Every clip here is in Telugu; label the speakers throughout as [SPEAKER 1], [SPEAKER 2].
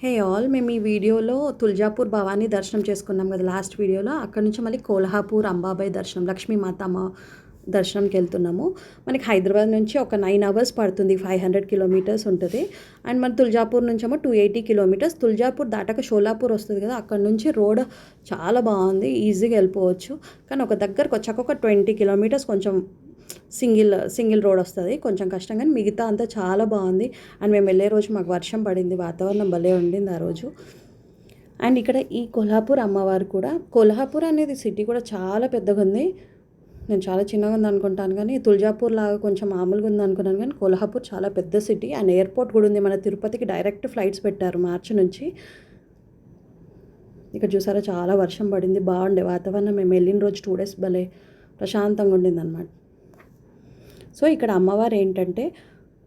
[SPEAKER 1] హే ఆల్ మేము ఈ వీడియోలో తుల్జాపూర్ భవానీ దర్శనం చేసుకున్నాం కదా లాస్ట్ వీడియోలో. అక్కడ నుంచి మళ్ళీ కోల్హాపూర్ అంబాబాయి దర్శనం, లక్ష్మీమాత అమ్మ దర్శనంకి వెళ్తున్నాము. మనకి హైదరాబాద్ నుంచి ఒక 9 అవర్స్ పడుతుంది, 500 కిలోమీటర్స్ ఉంటుంది. అండ్ మన తుల్జాపూర్ నుంచి ఏమో 280 కిలోమీటర్స్. తుల్జాపూర్ దాటాక షోలాపూర్ వస్తుంది కదా, అక్కడ నుంచి రోడ్ చాలా బాగుంది, ఈజీగా వెళ్ళిపోవచ్చు. కానీ ఒక దగ్గరకు వచ్చాక ఒక 20 కిలోమీటర్స్ కొంచెం సింగిల్ రోడ్ వస్తుంది, కొంచెం కష్టం. కానీ మిగతా అంతా చాలా బాగుంది. అండ్ మేము వెళ్ళే రోజు మాకు వర్షం పడింది, వాతావరణం భలే ఉండింది ఆ రోజు. అండ్ ఇక్కడ ఈ కొల్హాపూర్ అమ్మవారు కూడా, కొల్హాపూర్ అనేది సిటీ కూడా చాలా పెద్దగా ఉంది. నేను చాలా చిన్నగా ఉంది అనుకుంటాను, కానీ తుల్జాపూర్ లాగా కొంచెం మామూలుగా ఉంది అనుకున్నాను. కానీ కొల్హాపూర్ చాలా పెద్ద సిటీ. అండ్ ఎయిర్పోర్ట్ కూడా ఉంది. మన తిరుపతికి డైరెక్ట్ ఫ్లైట్స్ పెట్టారు మార్చి నుంచి. ఇక్కడ చూసారా చాలా వర్షం పడింది, బాగుండే వాతావరణం. మేము వెళ్ళిన రోజు 2 days భలే ప్రశాంతంగా ఉండింది అనమాట. సో ఇక్కడ అమ్మవారు ఏంటంటే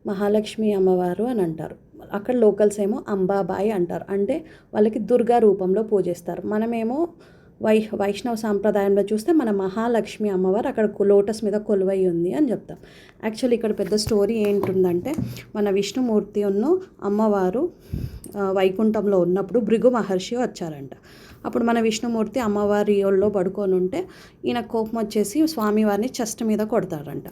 [SPEAKER 1] మహాలక్ష్మి అమ్మవారు అని అంటారు. అక్కడ లోకల్స్ ఏమో అంబాబాయి అంటారు, అంటే వాళ్ళకి దుర్గా రూపంలో పూజిస్తారు. మనమేమో వైష్ణవ సాంప్రదాయంలో చూస్తే మన మహాలక్ష్మి అమ్మవారు అక్కడ లోటస్ మీద కొలువై ఉంది అని చెప్తాం. యాక్చువల్లీ ఇక్కడ పెద్ద స్టోరీ ఏంటుందంటే, మన విష్ణుమూర్తి అమ్మవారు వైకుంఠంలో ఉన్నప్పుడు భృగు మహర్షి వచ్చారంట. అప్పుడు మన విష్ణుమూర్తి అమ్మవారి ఒళ్ళో పడుకొని ఉంటే ఈయన కోపం వచ్చేసి స్వామివారిని చెస్ట్ మీద కొడతారంట.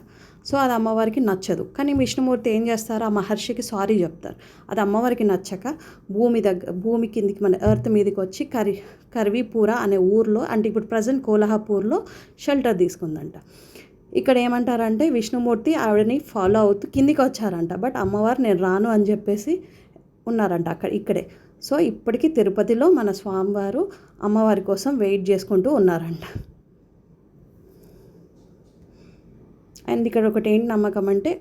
[SPEAKER 1] సో అది అమ్మవారికి నచ్చదు. కానీ విష్ణుమూర్తి ఏం చేస్తారు, ఆ మహర్షికి సారీ చెప్తారు. అది అమ్మవారికి నచ్చక భూమి కిందికి మన ఎర్త్ మీదకి వచ్చి కర్వీపూర అనే ఊర్లో, అంటే ఇప్పుడు ప్రజెంట్ కోల్హాపూర్లో షెల్టర్ తీసుకుందంట. ఇక్కడ ఏమంటారంటే విష్ణుమూర్తి ఆవిడని ఫాలో అవుతూ కిందికి వచ్చారంట. బట్ అమ్మవారు నేను రాను అని చెప్పేసి ఉన్నారంట ఇక్కడే. సో ఇప్పటికీ తిరుపతిలో మన స్వామివారు అమ్మవారి కోసం వెయిట్ చేసుకుంటూ ఉన్నారంట. అండ్ ఇక్కడ ఒకటి ఏంటి నమ్మకం అంటే,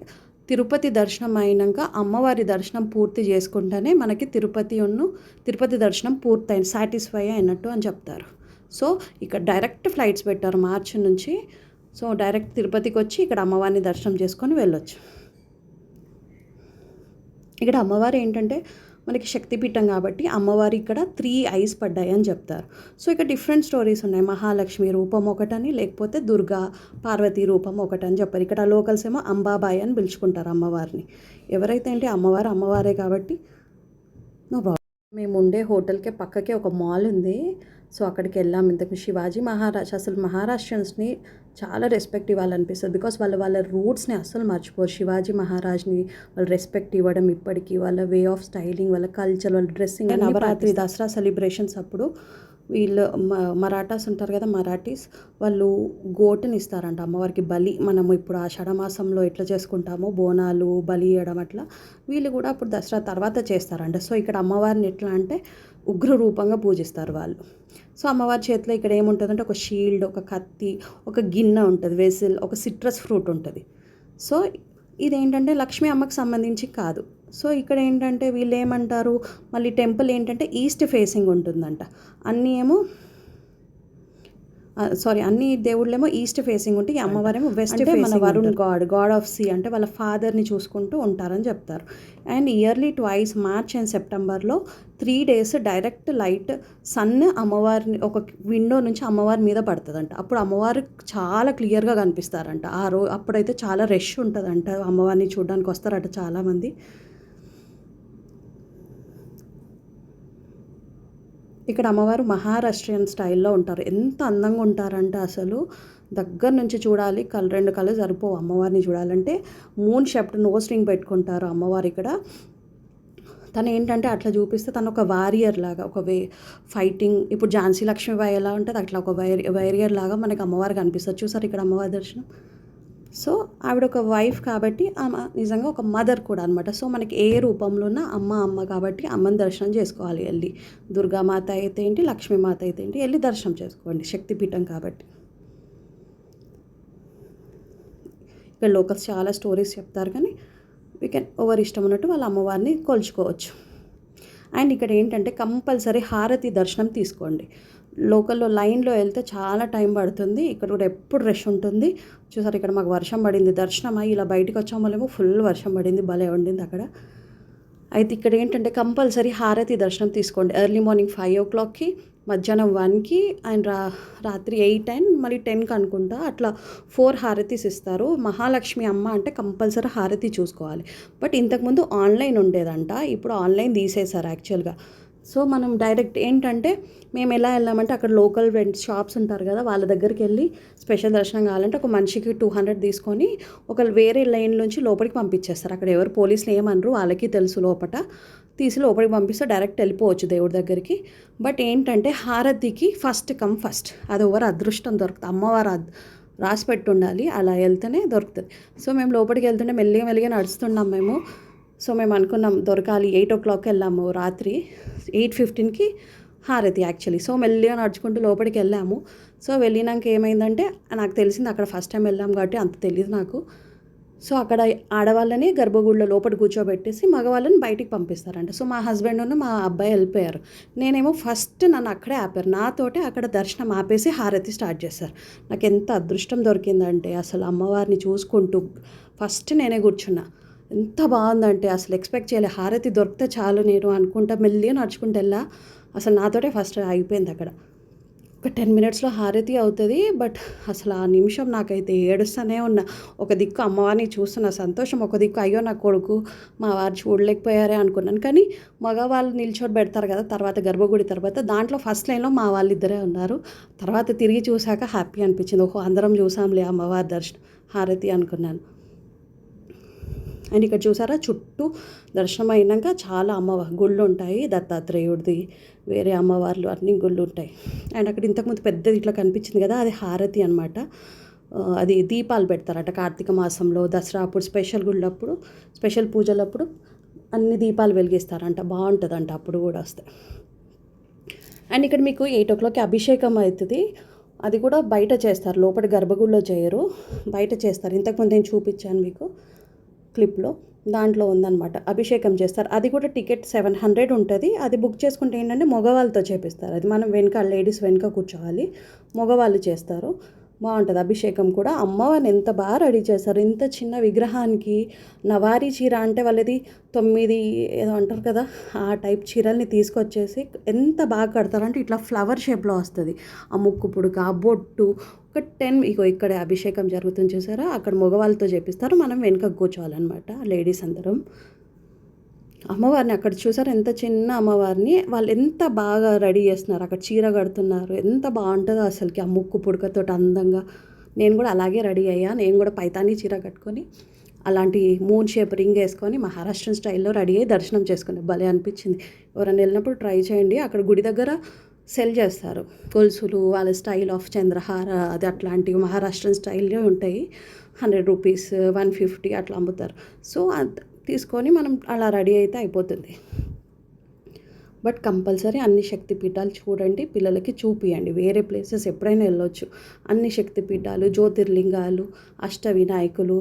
[SPEAKER 1] తిరుపతి దర్శనం అయినాక అమ్మవారి దర్శనం పూర్తి చేసుకుంటేనే మనకి తిరుపతి దర్శనం పూర్తయింది, సాటిస్ఫై అయినట్టు అని చెప్తారు. సో ఇక్కడ డైరెక్ట్ ఫ్లైట్స్ పెట్టారు మార్చి నుంచి. సో డైరెక్ట్ తిరుపతికి వచ్చి ఇక్కడ అమ్మవారిని దర్శనం చేసుకొని వెళ్ళొచ్చు. ఇక్కడ అమ్మవారు ఏంటంటే మనకి శక్తిపీఠం కాబట్టి అమ్మవారి ఇక్కడ 3 ఐస్ పడ్డాయి అని చెప్తారు. సో ఇక్కడ డిఫరెంట్ స్టోరీస్ ఉన్నాయి. మహాలక్ష్మి రూపం ఒకటని, లేకపోతే దుర్గా పార్వతీ రూపం ఒకటని చెప్పారు. ఇక్కడ లోకల్స్ ఏమో అంబాబాయి అని పిలుచుకుంటారు అమ్మవారిని. ఎవరైతే అంటే అమ్మవారే కాబట్టి నో ప్రాబ్లం. మేము ఉండే హోటల్కి పక్కకే ఒక మాల్ ఉంది. సో అక్కడికి వెళ్ళాము. ఇంతకు శివాజీ మహారాజ్, అసలు మహారాష్ట్రియన్స్ని చాలా రెస్పెక్ట్ ఇవ్వాలనిపిస్తుంది. బికాస్ వాళ్ళ రూట్స్ని అస్సలు మర్చిపోరు. శివాజీ మహారాజ్ని వాళ్ళు రెస్పెక్ట్ ఇవ్వడం, ఇప్పటికీ వాళ్ళ వే ఆఫ్ స్టైలింగ్, వాళ్ళ కల్చర్, వాళ్ళ డ్రెస్సింగ్. నవరాత్రి దసరా సెలబ్రేషన్స్ అప్పుడు వీళ్ళు మరాఠాస్ ఉంటారు కదా, మరాఠీస్ వాళ్ళు గోటుని ఇస్తారంట అమ్మవారికి బలి. మనము ఇప్పుడు ఆ షడమాసంలో ఎట్లా చేసుకుంటామో బోనాలు బలి ఇవ్వడం, అట్లా వీళ్ళు కూడా అప్పుడు దసరా తర్వాత చేస్తారంట. సో ఇక్కడ అమ్మవారిని ఎట్లా అంటే ఉగ్ర రూపంగా పూజిస్తారు వాళ్ళు. సో అమ్మవారి చేతిలో ఇక్కడ ఏముంటుందంటే ఒక షీల్డ్, ఒక కత్తి, ఒక గిన్నె ఉంటుంది, వెసిల్, ఒక సిట్రస్ ఫ్రూట్ ఉంటుంది. సో ఇదేంటంటే లక్ష్మీ అమ్మకి సంబంధించి కాదు. సో ఇక్కడ ఏంటంటే వీళ్ళు ఏమంటారు, మళ్ళీ టెంపుల్ ఏంటంటే ఈస్ట్ ఫేసింగ్ ఉంటుందంట. అన్ని దేవుళ్ళేమో ఈస్ట్ ఫేసింగ్ ఉంటే, ఈ అమ్మవారేమో వెస్ట్ ఫేసింగ్. మన వరుణ్ గాడ్ ఆఫ్ సీ అంటే వాళ్ళ ఫాదర్ని చూసుకుంటూ ఉంటారని చెప్తారు. And yearly twice March and సెప్టెంబర్లో 3 days డైరెక్ట్ లైట్ సన్ అమ్మవారిని ఒక విండో నుంచి అమ్మవారి మీద పడుతుందంట. అప్పుడు అమ్మవారు చాలా క్లియర్గా కనిపిస్తారంట. అప్పుడైతే చాలా రష్ ఉంటుందంట, అమ్మవారిని చూడడానికి వస్తారట చాలామంది. ఇక్కడ అమ్మవారు మహారాష్ట్రియన్ స్టైల్లో ఉంటారు. ఎంత అందంగా ఉంటారంటే అసలు దగ్గర నుంచి చూడాలి, 2 కళ్ళు సరిపోవు అమ్మవారిని చూడాలంటే. మూన్ షేప్డ్ నోస్ రింగ్ పెట్టుకుంటారు అమ్మవారు ఇక్కడ. తను ఏంటంటే అట్లా చూపిస్తే తను ఒక వారియర్ లాగా, ఒక ఫైటింగ్. ఇప్పుడు ఝాన్సీ లక్ష్మీబాయి ఎలా ఉంటుంది అట్లా ఒక వారియర్ లాగా మనకి అమ్మవారు కనిపిస్తారు. చూసారు ఇక్కడ అమ్మవారి దర్శనం. సో ఆవిడ ఒక వైఫ్ కాబట్టి ఆమె నిజంగా ఒక మదర్ కూడా అనమాట. సో మనకి ఏ రూపంలో ఉన్న అమ్మ కాబట్టి అమ్మని దర్శనం చేసుకోవాలి వెళ్ళి. దుర్గామాత అయితే ఏంటి, లక్ష్మీమాత అయితే ఏంటి, వెళ్ళి దర్శనం చేసుకోండి, శక్తిపీఠం కాబట్టి. ఇక్కడ లోకల్స్ చాలా స్టోరీస్ చెప్తారు, కానీ వీ కెన్ ఎవరి ఇష్టం ఉన్నట్టు వాళ్ళ అమ్మవారిని కొలుచుకోవచ్చు. అండ్ ఇక్కడ ఏంటంటే కంపల్సరీ హారతి దర్శనం తీసుకోండి. లోకల్లో లైన్లో వెళ్తే చాలా టైం పడుతుంది. ఇక్కడ కూడా ఎప్పుడు రష్ ఉంటుంది. చూసారు ఇక్కడ మాకు వర్షం పడింది, దర్శనం అయ్యి ఇలా బయటకు వచ్చామేమో ఫుల్ వర్షం పడింది, భలే ఉండింది అక్కడ. అయితే ఇక్కడ ఏంటంటే కంపల్సరీ హారతి దర్శనం తీసుకోండి. ఎర్లీ మార్నింగ్ 5 o'clockకి, మధ్యాహ్నం 1కి, అండ్ రాత్రి 8 and మళ్ళీ 10కి అనుకుంటా. అట్లా 4 హారతీస్ ఇస్తారు. మహాలక్ష్మి అమ్మ అంటే కంపల్సరీ హారతి చూసుకోవాలి. బట్ ఇంతకుముందు ఆన్లైన్ ఉండేదంట, ఇప్పుడు ఆన్లైన్ తీసేశారు యాక్చువల్గా. సో మనం డైరెక్ట్ ఏంటంటే మేము ఎలా వెళ్ళామంటే అక్కడ లోకల్ షాప్స్ ఉంటారు కదా, వాళ్ళ దగ్గరికి వెళ్ళి స్పెషల్ దర్శనం కావాలంటే ఒక మనిషికి 200 తీసుకొని ఒక వేరే లైన్ నుంచి లోపలికి పంపించేస్తారు. అక్కడ ఎవరు పోలీసులు ఏమనరు, వాళ్ళకి తెలుసు లోపల తీసి లోపలికి పంపిస్తే డైరెక్ట్ వెళ్ళిపోవచ్చు దేవుడి దగ్గరికి. బట్ ఏంటంటే హారతికి ఫస్ట్ కమ్ ఫస్ట్, అది ఎవరు అదృష్టం దొరుకుతుంది, అమ్మవారు రాసి పెట్టి ఉండాలి, అలా వెళ్తేనే దొరుకుతుంది. సో మేము లోపలికి వెళ్తుంటే మెల్లిగా మెల్లిగా నడుస్తున్నాం మేము. సో మేము అనుకున్నాం దొరకాలి, 8 o'clock వెళ్ళాము రాత్రి, 8:15కి హారతి యాక్చువల్లీ. సో మెల్లిగా నడుచుకుంటూ లోపలికి వెళ్ళాము. సో వెళ్ళినాక ఏమైందంటే నాకు తెలిసింది, అక్కడ ఫస్ట్ టైం వెళ్ళాం కాబట్టి అంత తెలియదు నాకు. సో అక్కడ ఆడవాళ్ళని గర్భగుడిలో లోపల కూర్చోబెట్టేసి మగవాళ్ళని బయటికి పంపిస్తారంట. సో మా హస్బెండ్ మా అబ్బాయి వెళ్ళిపోయారు. నేనేమో ఫస్ట్ నన్ను అక్కడే ఆపారు, నాతోటే అక్కడ దర్శనం ఆపేసి హారతి స్టార్ట్ చేశారు. నాకు ఎంత అదృష్టం దొరికిందంటే అసలు అమ్మవారిని చూసుకుంటూ ఫస్ట్ నేనే కూర్చున్నా. ఎంత బాగుందంటే అసలు ఎక్స్పెక్ట్ చేయలే, హారతి దొరికితే చాలు నేను అనుకుంటా మెల్లిగా నడుచుకుంటూ వెళ్ళా. అసలు నాతోటే ఫస్ట్ అయిపోయింది అక్కడ. ఒక 10 minutesలో హారతి అవుతుంది. బట్ అసలు ఆ నిమిషం నాకైతే ఏడుస్తూనే ఉన్నా. ఒక దిక్కు అమ్మవారిని చూస్తున్న సంతోషం, ఒక దిక్కు అయ్యో నా కొడుకు మా వారు చూడలేకపోయారే అనుకున్నాను. కానీ మగవాళ్ళు నిల్చోని పెడతారు కదా తర్వాత గర్భగుడి తర్వాత, దాంట్లో ఫస్ట్ లైన్లో మా వాళ్ళిద్దరే ఉన్నారు. తర్వాత తిరిగి చూశాక హ్యాపీ అనిపించింది, ఓహో అందరం చూసాంలే అమ్మవారి దర్శనం హారతి అనుకున్నాను. అండ్ ఇక్కడ చూసారా చుట్టూ దర్శనం అయినాక చాలా గుళ్ళు ఉంటాయి, దత్తాత్రేయుడిది వేరే అమ్మవార్లు అన్ని గుళ్ళు ఉంటాయి. అండ్ అక్కడ ఇంతకుముందు పెద్దది ఇట్లా కనిపించింది కదా, అది హారతి అనమాట. అది దీపాలు పెడతారట కార్తీక మాసంలో, దసరా అప్పుడు స్పెషల్ గుళ్ళప్పుడు స్పెషల్ పూజలప్పుడు అన్ని దీపాలు వెలిగిస్తారంట, బాగుంటుందంట అప్పుడు కూడా వస్తాయి. అండ్ ఇక్కడ మీకు 8 o'clock అభిషేకం అవుతుంది. అది కూడా బయట చేస్తారు, లోపల గర్భగుడిలో చేయరు, బయట చేస్తారు. ఇంతకుముందు నేను చూపించాను మీకు క్లిప్లో, దాంట్లో ఉందన్నమాట. అభిషేకం చేస్తారు, అది కూడా టికెట్ 700 ఉంటుంది. అది బుక్ చేసుకుంటే ఏంటంటే మగవాళ్ళతో చేపిస్తారు, అది మనం వెనక లేడీస్ వెనక కూర్చోవాలి, మగవాళ్ళు చేస్తారు. బాగుంటుంది అభిషేకం కూడా. అమ్మవారిని ఎంత బాగా రెడీ చేస్తారు, ఇంత చిన్న విగ్రహానికి నవారీ చీర అంటే వాళ్ళది 9 ఏదో అంటారు కదా, ఆ టైప్ చీరల్ని తీసుకొచ్చేసి ఎంత బాగా కడతారంటే ఇట్లా ఫ్లవర్ షేప్లో వస్తుంది. ఆ ముక్కు పుడక, ఆ బొట్టు, ఒక 10 ఇక్కడ అభిషేకం జరుగుతుంది చూసారా, అక్కడ మగవాళ్ళతో చేపిస్తారు, మనం వెనుక కూర్చోవాలన్నమాట లేడీస్ అందరం. అమ్మవారిని అక్కడ చూసారు ఎంత చిన్న అమ్మవారిని వాళ్ళు ఎంత బాగా రెడీ చేస్తున్నారు, అక్కడ చీర కడుతున్నారు, ఎంత బాగుంటుందో అసలుకి ఆ ముక్కు పుడకతో అందంగా. నేను కూడా అలాగే రెడీ అయ్యా, నేను కూడా పైతానీ చీర కట్టుకొని అలాంటి మూన్ షేప్ రింగ్ వేసుకొని మహారాష్ట్రన్ స్టైల్లో రెడీ అయ్యి దర్శనం చేసుకుని భలే అనిపించింది. ఎవరైనా వెళ్ళినప్పుడు ట్రై చేయండి, అక్కడ గుడి దగ్గర సెల్ చేస్తారు గొలుసులు, వాళ్ళ స్టైల్ ఆఫ్ చంద్రహార అది అట్లాంటివి మహారాష్ట్రన్ స్టైల్లో ఉంటాయి. 100 రూపీస్ 150 అట్లా అమ్ముతారు. సో తీసుకొని మనం అలా రెడీ అయితే అయిపోతుంది. బట్ కంపల్సరీ అన్ని శక్తిపీఠాలు చూడండి, పిల్లలకి చూపియండి. వేరే ప్లేసెస్ ఎప్పుడైనా వెళ్ళొచ్చు, అన్ని శక్తిపీఠాలు, జ్యోతిర్లింగాలు, అష్టవినాయకులు,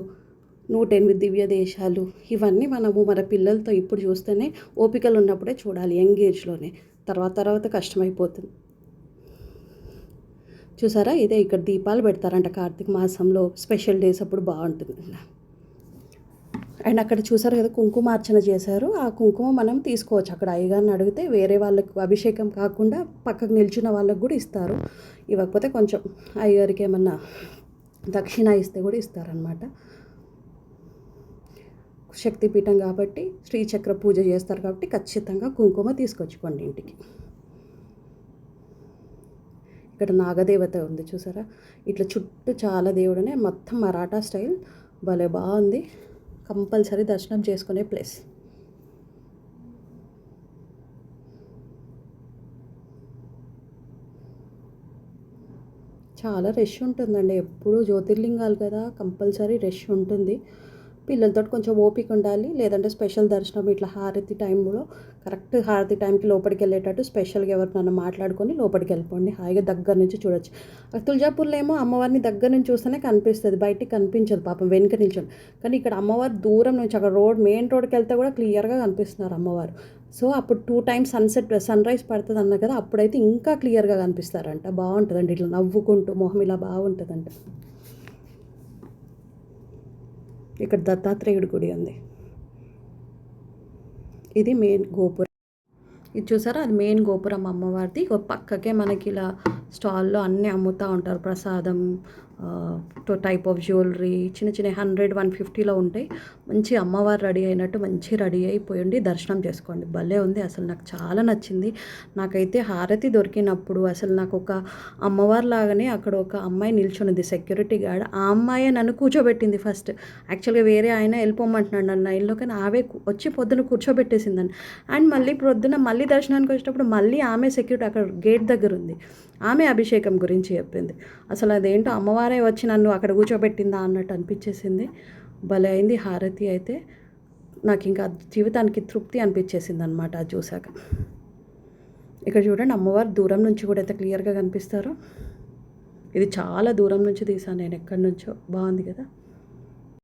[SPEAKER 1] 108 దివ్య దేశాలు, ఇవన్నీ మనము మన పిల్లలతో ఇప్పుడు చూస్తేనే, ఓపికలు ఉన్నప్పుడే చూడాలి, యంగ్ ఏజ్లోనే. తర్వాత కష్టమైపోతుంది. చూసారా ఇదే ఇక్కడ దీపాలు పెడతారంట కార్తీక మాసంలో స్పెషల్ డేస్ అప్పుడు బాగుంటుంది. అండ్ అక్కడ చూసారు కదా కుంకుమార్చన చేశారు, ఆ కుంకుమ మనం తీసుకోవచ్చు. అక్కడ అయ్యగారిని అడిగితే వేరే వాళ్ళకు అభిషేకం కాకుండా పక్కకు నిల్చున్న వాళ్ళకు కూడా ఇస్తారు. ఇవ్వకపోతే కొంచెం అయ్యగారికి ఏమన్నా దక్షిణ ఇస్తే కూడా ఇస్తారనమాట. శక్తిపీఠం కాబట్టి శ్రీచక్ర పూజ చేస్తారు కాబట్టి ఖచ్చితంగా కుంకుమ తీసుకొచ్చుకోండి ఇంటికి. ఇక్కడ నాగదేవత ఉంది చూసారా, ఇట్లా చుట్టూ చాలా దేవుడనే, మొత్తం మరాఠా స్టైల్, భలే బాగుంది. కంపల్సరీ దర్శనం చేసుకునే ప్లేస్. చాలా రష్ ఉంటుందండి, ఎప్పుడు జ్యోతిర్లింగాలు కదా కంపల్సరీ రష్ ఉంటుంది. పిల్లలతో కొంచెం ఓపిక ఉండాలి, లేదంటే స్పెషల్ దర్శనం ఇట్లా హారతి టైంలో కరెక్ట్ హారతి టైంకి లోపలికి వెళ్ళేటట్టు స్పెషల్గా ఎవరినైనా మాట్లాడుకొని లోపలికి వెళ్ళిపోండి, హాయిగా దగ్గర నుంచి చూడొచ్చు. తులజాపూర్లో ఏమో అమ్మవారిని దగ్గర నుంచి చూస్తేనే కనిపిస్తుంది, బయటికి కనిపించదు పాపం వెనుక నిల్చొని. కానీ ఇక్కడ అమ్మవారు దూరం నుంచి అక్కడ మెయిన్ రోడ్కి వెళ్తే కూడా క్లియర్గా కనిపిస్తున్నారు అమ్మవారు. సో అప్పుడు 2 times సన్ రైజ్ పడుతుంది అన్న కదా, అప్పుడైతే ఇంకా క్లియర్గా కనిపిస్తారంట. బాగుంటుందండి, ఇట్లా నవ్వుకుంటూ మొహం ఇలా బాగుంటుందంట. ఇక్కడ దత్తాత్రేయుడి గుడి ఉంది, ఇది మెయిన్ గోపురం. ఇది చూసారా, అది మెయిన్ గోపురం అమ్మవారిది. పక్కకే మనకి ఇలా స్టాల్లో అన్నీ అమ్ముతూ ఉంటారు, ప్రసాదం టైప్ ఆఫ్ జ్యువెలరీ చిన్న చిన్న 100-150లో ఉంటాయి. మంచి అమ్మవారు రెడీ అయినట్టు మంచి రెడీ అయిపోయండి దర్శనం చేసుకోండి. భలే ఉంది అసలు, నాకు చాలా నచ్చింది. నాకైతే హారతి దొరికినప్పుడు అసలు నాకు ఒక అమ్మవారి లాగానే అక్కడ ఒక అమ్మాయి నిల్చున్నది, సెక్యూరిటీ గార్డ్. ఆ అమ్మాయే నన్ను కూర్చోబెట్టింది ఫస్ట్. యాక్చువల్గా వేరే ఆయన వెళ్ళిపోమంటున్నాడు నన్ను లైన్లో, కానీ ఆమె వచ్చి పొద్దున కూర్చోబెట్టేసిందని. అండ్ మళ్ళీ ప్రొద్దున మళ్ళీ దర్శనానికి వచ్చేటప్పుడు మళ్ళీ ఆమె సెక్యూరిటీ అక్కడ గేట్ దగ్గర ఉంది, ఆమె అభిషేకం గురించి చెప్పింది. అసలు అదేంటో అమ్మవారే వచ్చి నన్ను అక్కడ కూర్చోబెట్టిందా అన్నట్టు అనిపించేసింది. భలే అయింది హారతి అయితే. నాకు ఇంకా జీవితానికి తృప్తి అనిపించేసింది అనమాట అది చూశాక. ఇక్కడ చూడండి అమ్మవారు దూరం నుంచి కూడా ఎంత క్లియర్గా కనిపిస్తారో. ఇది చాలా దూరం నుంచి తీసాను నేను, ఎక్కడి నుంచో. బాగుంది కదా.